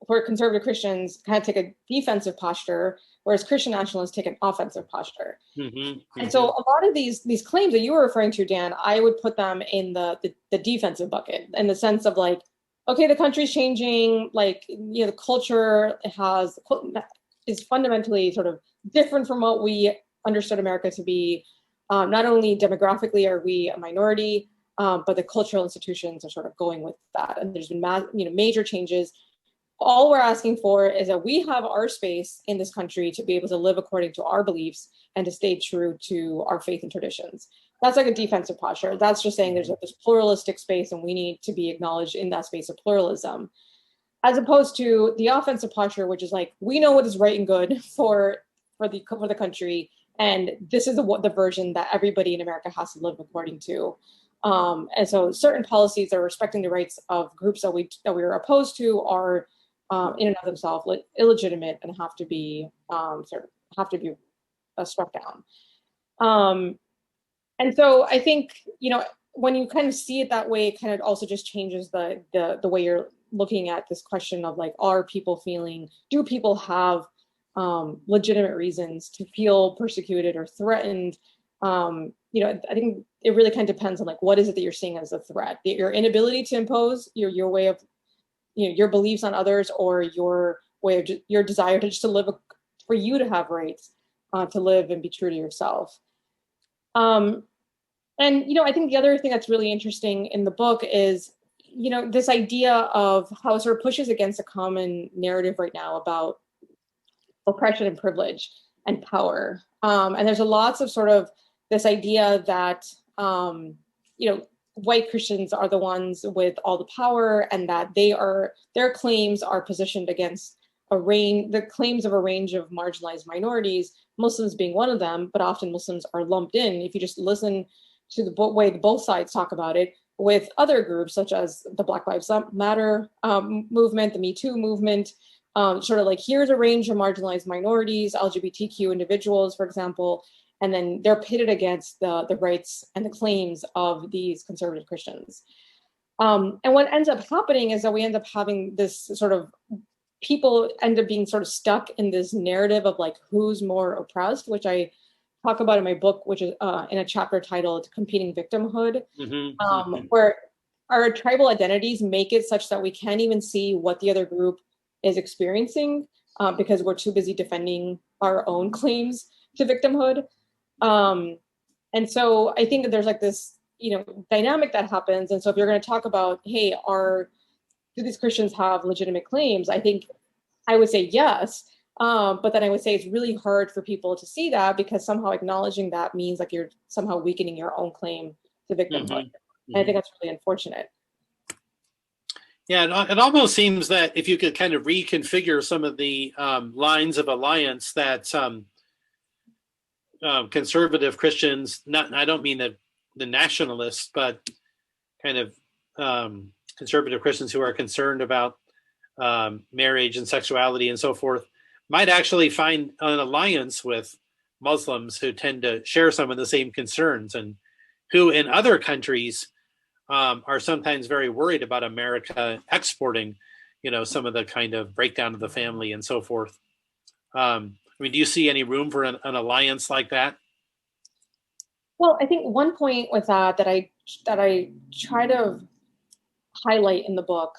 where conservative Christians kind of take a defensive posture, whereas Christian nationalists take an offensive posture. And so a lot of these claims that you were referring to, Dan, I would put them in the defensive bucket, in the sense of like, okay, the country's changing, the culture is fundamentally sort of different from what we understood America to be. Not only demographically are we a minority, but the cultural institutions are sort of going with that. And there's been major changes. All we're asking for is that we have our space in this country to be able to live according to our beliefs and to stay true to our faith and traditions. That's like a defensive posture. That's just saying there's this pluralistic space and we need to be acknowledged in that space of pluralism. As opposed to the offensive posture, which is like, we know what is right and good for the country, and this is the version that everybody in America has to live according to. And so certain policies that are respecting the rights of groups that we are opposed to are in and of themselves illegitimate and have to be struck down. And so I think, when you kind of see it that way, it kind of also just changes the way you're looking at this question of like, do people have legitimate reasons to feel persecuted or threatened? I think it really kind of depends on like, what is it that you're seeing as a threat? Your inability to impose your way of, your beliefs on others, or your way of your desire to just to live, for you to have rights to live and be true to yourself. And I think the other thing that's really interesting in the book is, this idea of how it sort of pushes against a common narrative right now about oppression and privilege and power. And there's lots of sort of this idea that, white Christians are the ones with all the power, and that their claims are positioned against the claims of a range of marginalized minorities, Muslims being one of them, but often Muslims are lumped in, if you just listen to the way both sides talk about it, with other groups such as the Black Lives Matter movement, the Me Too movement, sort of like, here's a range of marginalized minorities, LGBTQ individuals, for example, and then they're pitted against the rights and the claims of these conservative Christians. And what ends up happening is that we end up having this sort of, people end up being sort of stuck in this narrative of like who's more oppressed, which I talk about in my book, which is in a chapter titled Competing Victimhood, where our tribal identities make it such that we can't even see what the other group is experiencing because we're too busy defending our own claims to victimhood. And so I think that there's like this, dynamic that happens. And so if you're going to talk about, hey, do these Christians have legitimate claims? I think I would say yes. But then I would say it's really hard for people to see that, because somehow acknowledging that means like you're somehow weakening your own claim to victimhood. And I think that's really unfortunate. Yeah, it almost seems that if you could kind of reconfigure some of the lines of alliance that conservative Christians, I don't mean the nationalists, but kind of conservative Christians who are concerned about marriage and sexuality and so forth, might actually find an alliance with Muslims who tend to share some of the same concerns, and who in other countries are sometimes very worried about America exporting, some of the kind of breakdown of the family and so forth. Do you see any room for an alliance like that? Well, I think one point with that I try to highlight in the book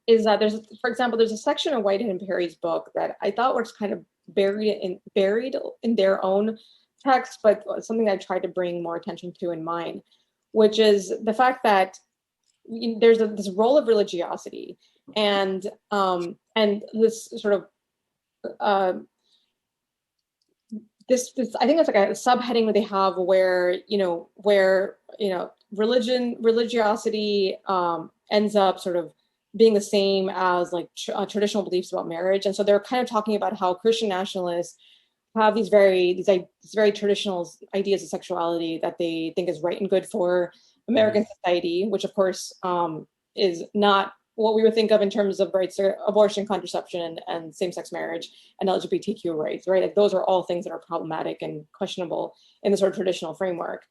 is that for example, there's a section of Whitehead and Perry's book that I thought was kind of buried in their own text, but something that I tried to bring more attention to in mine, which is the fact that there's this role of religiosity, and this sort of this I think it's like a subheading that they have where religiosity ends up sort of being the same as like traditional beliefs about marriage. And so they're kind of talking about how Christian nationalists have these very traditional ideas of sexuality that they think is right and good for American society, which of course is not what we would think of in terms of rights to abortion, contraception, and same-sex marriage and LGBTQ rights, right? Like those are all things that are problematic and questionable in the sort of traditional framework.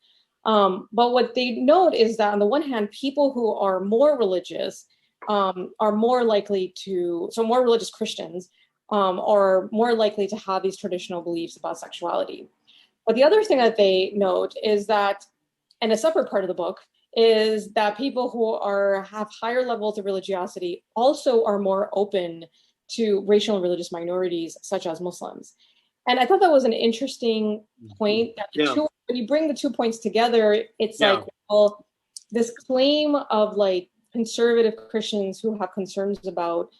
But what they note is that on the one hand, people who are more religious are more likely more religious Christians are more likely to have these traditional beliefs about sexuality. But the other thing that they note is that, and a separate part of the book, is that people who have higher levels of religiosity also are more open to racial and religious minorities, such as Muslims. And I thought that was an interesting point, that when you bring the 2 points together, it's like, well, this claim of like conservative Christians who have concerns about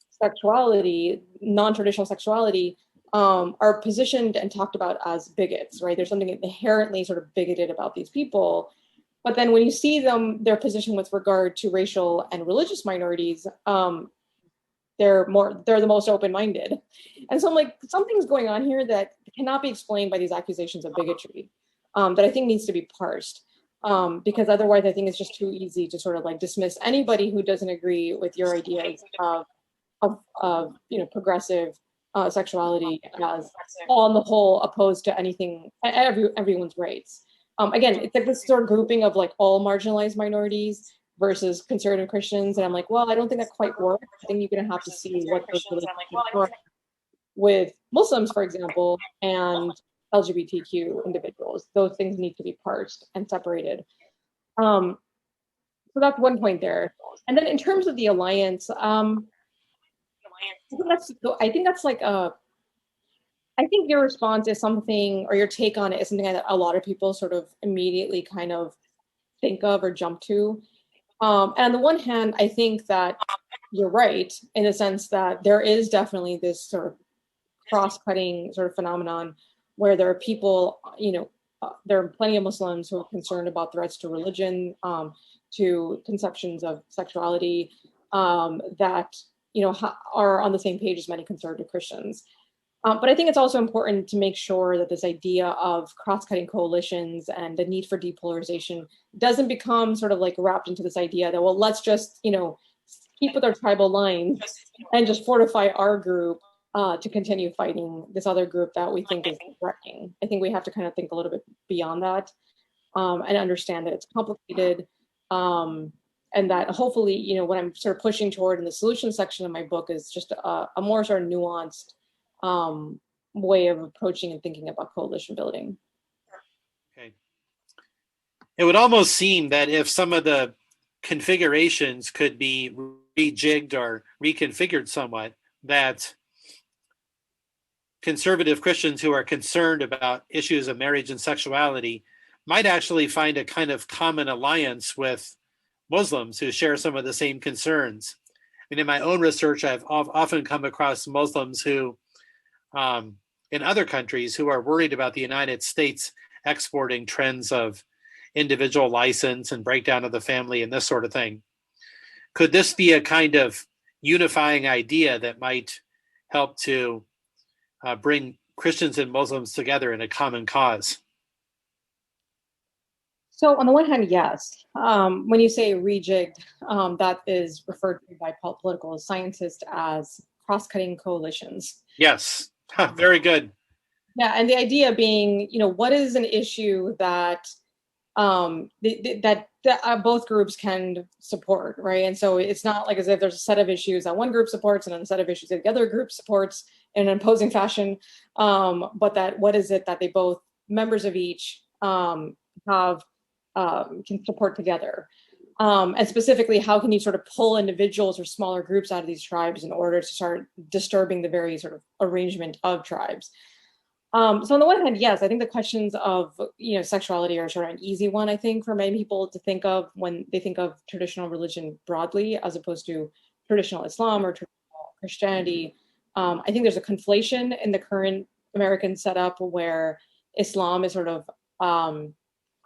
sexuality, non-traditional sexuality, are positioned and talked about as bigots, right? There's something inherently sort of bigoted about these people. But then when you see their position with regard to racial and religious minorities, they're the most open-minded. And so I'm like, something's going on here that cannot be explained by these accusations of bigotry, that I think needs to be parsed. Because otherwise I think it's just too easy to sort of like dismiss anybody who doesn't agree with your ideas of progressive sexuality as on the whole opposed to everyone's rights. Again, it's like this sort of grouping of like all marginalized minorities versus conservative Christians. And I'm like, well, I don't think that quite works. I think you're going to have to see what those relationships are with Muslims, for example, and LGBTQ individuals. Those things need to be parsed and separated. So that's one point there. And then in terms of the alliance, I think your response is something, or your take on it is something that a lot of people sort of immediately kind of think of or jump to. And on the one hand, I think that you're right in the sense that there is definitely this sort of cross-cutting sort of phenomenon where there are people, there are plenty of Muslims who are concerned about threats to religion, to conceptions of sexuality that, are on the same page as many conservative Christians. But I think it's also important to make sure that this idea of cross-cutting coalitions and the need for depolarization doesn't become sort of like wrapped into this idea that, well, let's just, keep with our tribal lines and just fortify our group to continue fighting this other group that we think is threatening. I think we have to kind of think a little bit beyond that and understand that it's complicated. And that hopefully, you know, what I'm sort of pushing toward in the solution section of my book is just a more sort of nuanced way of approaching and thinking about coalition building. Okay. It would almost seem that if some of the configurations could be rejigged or reconfigured somewhat, that conservative Christians who are concerned about issues of marriage and sexuality might actually find a kind of common alliance with Muslims who share some of the same concerns. I mean, in my own research, I've often come across Muslims who, in other countries, who are worried about the United States exporting trends of individual license and breakdown of the family and this sort of thing. Could this be a kind of unifying idea that might help to bring Christians and Muslims together in a common cause? So on the one hand, yes. When you say rejigged, that is referred to by political scientists as cross-cutting coalitions. Yes, very good. Yeah, and the idea being, you know, what is an issue that both groups can support, right? And so it's not like as if there's a set of issues that one group supports and then a set of issues that the other group supports in an opposing fashion, but that what is it that they both, members of each, have can support together. And specifically, how can you sort of pull individuals or smaller groups out of these tribes in order to start disturbing the very sort of arrangement of tribes? So on the one hand, yes, I think the questions of, you know, sexuality are sort of an easy one, I think, for many people to think of when they think of traditional religion broadly, as opposed to traditional Islam or traditional Christianity. I think there's a conflation in the current American setup where Islam is sort of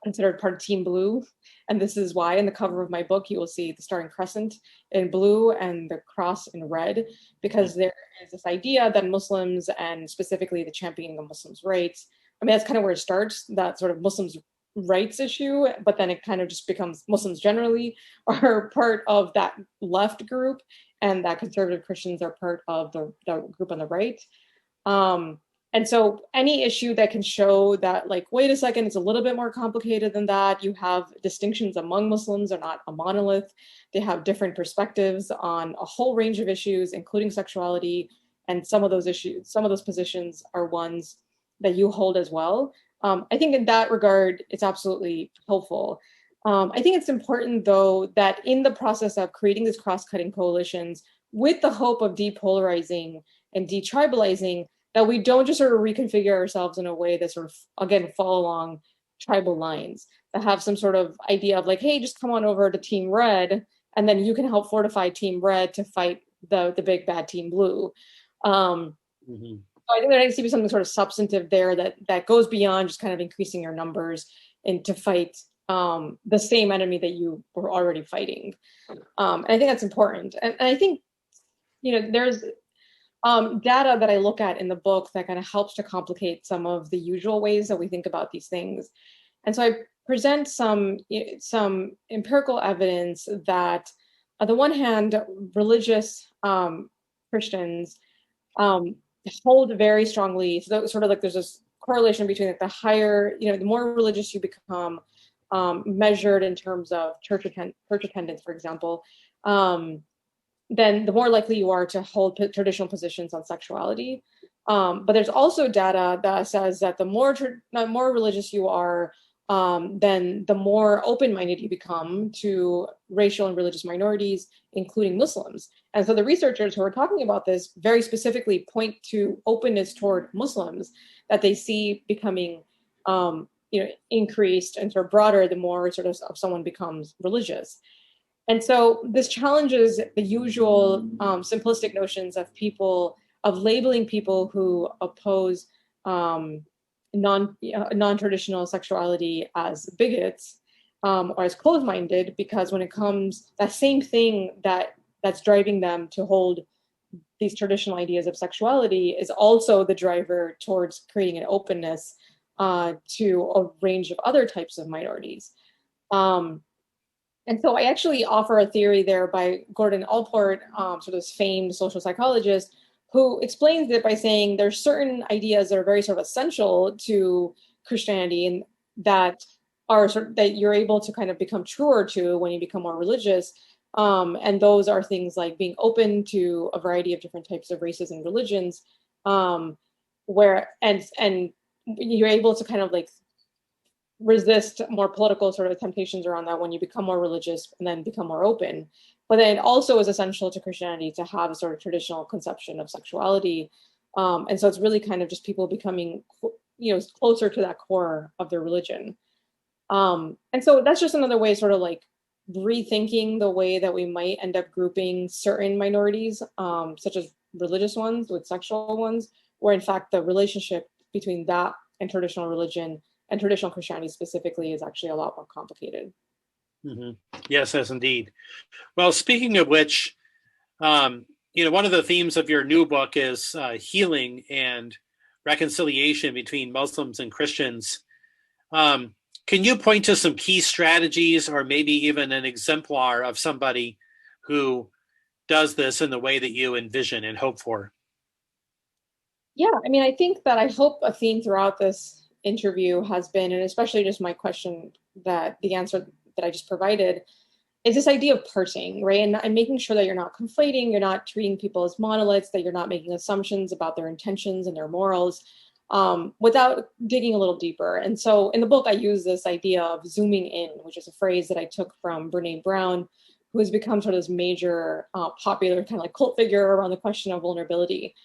considered part of Team Blue. And this is why in the cover of my book, you will see the starring crescent in blue and the cross in red, because there is this idea that Muslims, and specifically the championing of Muslims' rights, I mean, that's kind of where it starts, that sort of Muslims' rights issue, but then it kind of just becomes Muslims generally are part of that left group, and that conservative Christians are part of the group on the right. And so any issue that can show that, like, wait a second, it's a little bit more complicated than that. You have distinctions among Muslims, they're not a monolith. They have different perspectives on a whole range of issues, including sexuality. And some of those issues, some of those positions are ones that you hold as well. I think in that regard, it's absolutely helpful. I think it's important, though, that in the process of creating these cross-cutting coalitions with the hope of depolarizing and detribalizing, that we don't just sort of reconfigure ourselves in a way that sort of, again, fall along tribal lines, that have some sort of idea of like, hey, just come on over to Team Red, and then you can help fortify Team Red to fight the big bad Team Blue. So I think there needs to be something sort of substantive there that goes beyond just kind of increasing your numbers and to fight the same enemy that you were already fighting. And I think that's important. And I think, you know, there's data that I look at in the book that kind of helps to complicate some of the usual ways that we think about these things. And so I present some empirical evidence that, on the one hand, religious Christians hold very strongly, so sort of like there's this correlation between like the higher, you know, the more religious you become, measured in terms of church attendance, for example, then the more likely you are to hold traditional positions on sexuality. But there's also data that says that the more religious you are, then the more open-minded you become to racial and religious minorities, including Muslims. And so the researchers who are talking about this very specifically point to openness toward Muslims that they see becoming, increased and sort of broader the more sort of someone becomes religious. And so this challenges the usual simplistic notions of labeling people who oppose non-traditional sexuality as bigots or as closed-minded, because when it comes, that same thing that's driving them to hold these traditional ideas of sexuality is also the driver towards creating an openness to a range of other types of minorities. And so I actually offer a theory there by Gordon Allport, sort of this famed social psychologist, who explains it by saying there's certain ideas that are very sort of essential to Christianity and that are sort of, that you're able to kind of become truer to when you become more religious. And those are things like being open to a variety of different types of races and religions, where and you're able to kind of like resist more political sort of temptations around that when you become more religious and then become more open. But then it also is essential to Christianity to have a sort of traditional conception of sexuality. And so it's really kind of just people becoming, closer to that core of their religion. And so that's just another way, sort of like rethinking the way that we might end up grouping certain minorities, such as religious ones with sexual ones, where in fact the relationship between that and traditional religion and traditional Christianity specifically is actually a lot more complicated. Mm-hmm. Yes, indeed. Well, speaking of which, one of the themes of your new book is healing and reconciliation between Muslims and Christians. Can you point to some key strategies or maybe even an exemplar of somebody who does this in the way that you envision and hope for? Yeah, I mean, I think that I hope a theme throughout this interview has been, and especially just my question, that the answer that I just provided, is this idea of parsing, right? And making sure that you're not conflating, you're not treating people as monoliths, that you're not making assumptions about their intentions and their morals, without digging a little deeper. And so in the book, I use this idea of zooming in, which is a phrase that I took from Brene Brown, who has become sort of this major popular kind of like cult figure around the question of vulnerability.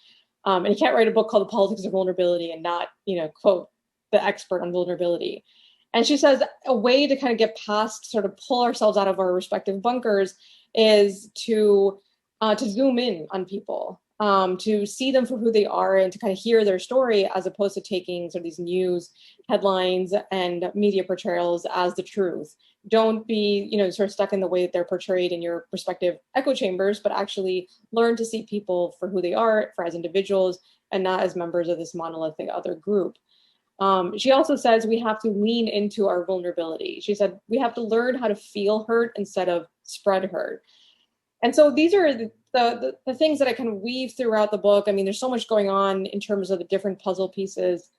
And you can't write a book called The Politics of Vulnerability and not, quote the expert on vulnerability. And she says a way to kind of get past, sort of pull ourselves out of our respective bunkers, is to zoom in on people, to see them for who they are and to kind of hear their story, as opposed to taking sort of these news headlines and media portrayals as the truth. Don't be, sort of stuck in the way that they're portrayed in your respective echo chambers, but actually learn to see people for who they are, for as individuals, and not as members of this monolithic other group. She also says we have to lean into our vulnerability. She said we have to learn how to feel hurt instead of spread hurt. And so these are the things that I kind of weave throughout the book. I mean, there's so much going on in terms of the different puzzle pieces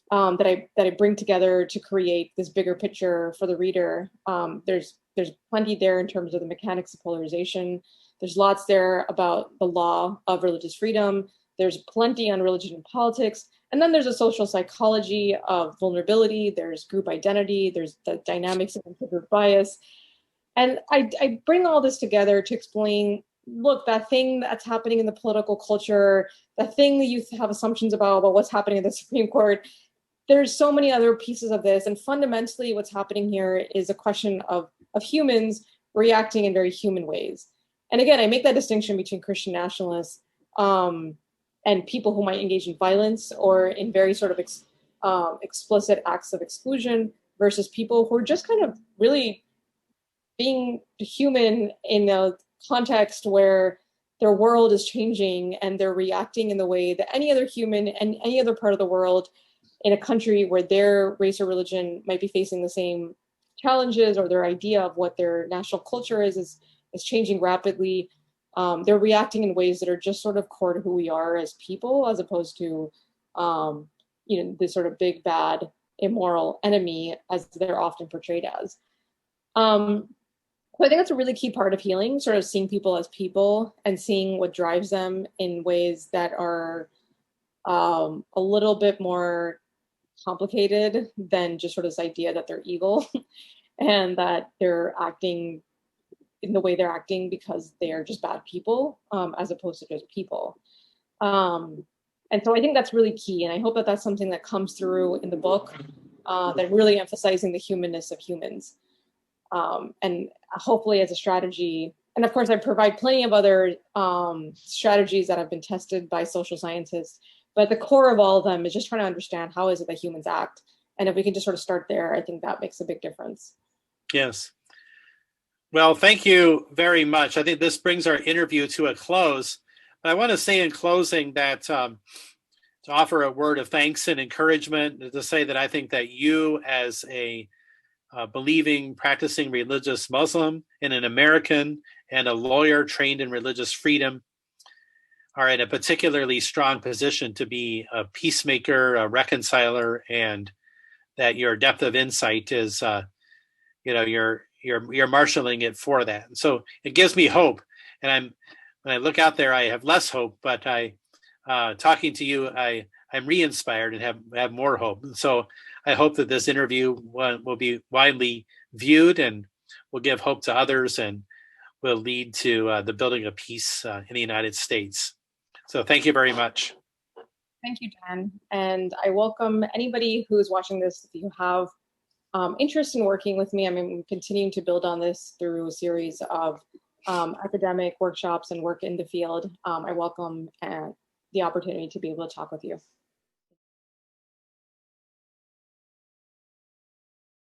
that I bring together to create this bigger picture for the reader. There's plenty there in terms of the mechanics of polarization. There's lots there about the law of religious freedom. There's plenty on religion and politics. And then there's a social psychology of vulnerability. There's group identity. There's the dynamics of intergroup bias. And I bring all this together to explain, look, that thing that's happening in the political culture, that thing that you have assumptions about what's happening in the Supreme Court, there's so many other pieces of this. And fundamentally, what's happening here is a question of humans reacting in very human ways. And again, I make that distinction between Christian nationalists and people who might engage in violence or in very sort of explicit acts of exclusion, versus people who are just kind of really being human in a context where their world is changing and they're reacting in the way that any other human and any other part of the world in a country where their race or religion might be facing the same challenges, or their idea of what their national culture is changing rapidly. They're reacting in ways that are just sort of core to who we are as people, as opposed to, this sort of big, bad, immoral enemy as they're often portrayed as. So I think that's a really key part of healing, sort of seeing people as people and seeing what drives them in ways that are a little bit more complicated than just sort of this idea that they're evil and that they're acting in the way they're acting because they are just bad people, as opposed to just people. And so I think that's really key. And I hope that that's something that comes through in the book, that really emphasizing the humanness of humans. And hopefully as a strategy, and of course I provide plenty of other strategies that have been tested by social scientists, but the core of all of them is just trying to understand how is it that humans act. And if we can just sort of start there, I think that makes a big difference. Yes. Well, thank you very much. I think this brings our interview to a close. But I want to say in closing that to offer a word of thanks and encouragement, to say that I think that you as a believing, practicing religious Muslim and an American and a lawyer trained in religious freedom are in a particularly strong position to be a peacemaker, a reconciler, and that your depth of insight is, you're marshaling it for that. And so it gives me hope. And when I look out there, I have less hope, but talking to you, I'm re-inspired and have more hope. And so I hope that this interview will be widely viewed and will give hope to others and will lead to the building of peace in the United States. So thank you very much. Thank you, Dan. And I welcome anybody who's watching this. If you have interest in working with me, I'm continuing to build on this through a series of academic workshops and work in the field. I welcome the opportunity to be able to talk with you.